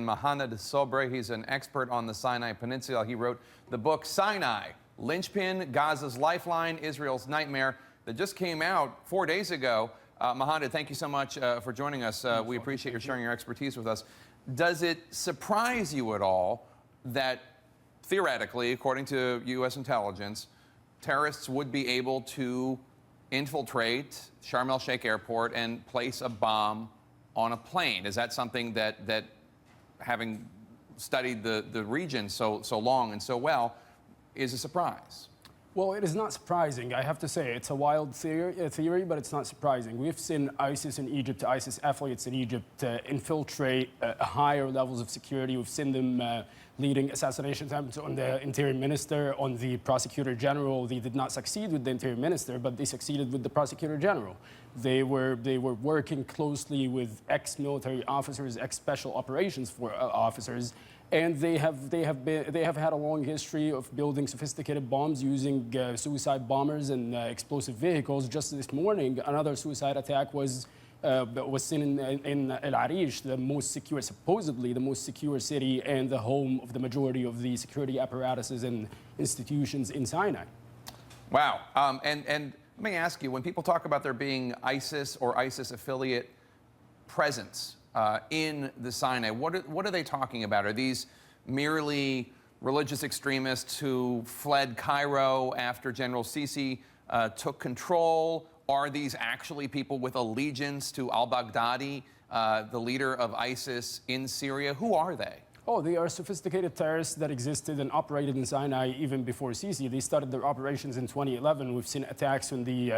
Mohannad Sabry. He's an expert on the Sinai Peninsula. He wrote the book Sinai, Linchpin, Gaza's Lifeline, Israel's Nightmare, that just came out 4 days ago. Mohannad, thank you so much for joining us. We appreciate your sharing your expertise with us. Does it surprise you at all that theoretically, according to U.S. intelligence, terrorists would be able to infiltrate Sharm el-Sheikh airport and place a bomb on a plane? Is that something that having studied the region so long and so well, is a surprise? Well, it is not surprising. I have to say, it's a wild theory, but it's not surprising. We've seen ISIS in Egypt, ISIS affiliates in Egypt infiltrate higher levels of security. We've seen them leading assassination attempts on the Interior Minister, on the Prosecutor General. They did not succeed with the Interior Minister, but they succeeded with the Prosecutor General. They were working closely with ex-military officers, ex-special operations officers, and they have had a long history of building sophisticated bombs using suicide bombers and explosive vehicles. Just this morning, another suicide attack was seen in El Arish, the most secure, supposedly the most secure city and the home of the majority of the security apparatuses and institutions in Sinai. Wow. And let me ask you, when people talk about there being ISIS or ISIS affiliate presence in the Sinai, what are they talking about? Are these merely religious extremists who fled Cairo after General Sisi took control? Are these actually people with allegiance to al-Baghdadi, the leader of ISIS in Syria? Who are they? Oh, they are sophisticated terrorists that existed and operated in Sinai even before Sisi. They started their operations in 2011. We've seen attacks on the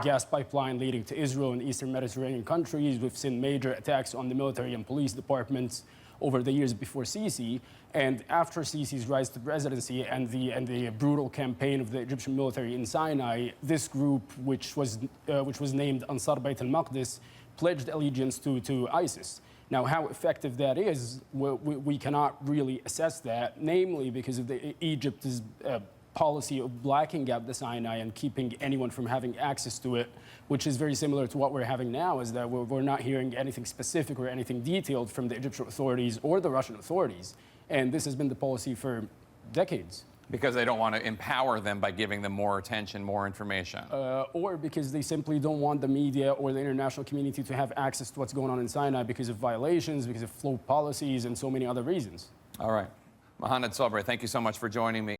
gas pipeline leading to Israel and Eastern Mediterranean countries. We've seen major attacks on the military and police departments over the years before Sisi. And after Sisi's rise to presidency and the brutal campaign of the Egyptian military in Sinai, this group, which was named Ansar Bayt al-Maqdis, pledged allegiance to ISIS. Now, how effective that is, we cannot really assess that, namely because of Egypt's policy of blacking out the Sinai and keeping anyone from having access to it, which is very similar to what we're having now, is that we're not hearing anything specific or anything detailed from the Egyptian authorities or the Russian authorities. And this has been the policy for decades. Because they don't want to empower them by giving them more attention, more information. Or because they simply don't want the media or the international community to have access to what's going on in Sinai because of violations, because of flow policies, and so many other reasons. All right. Mohannad Sabry, thank you so much for joining me.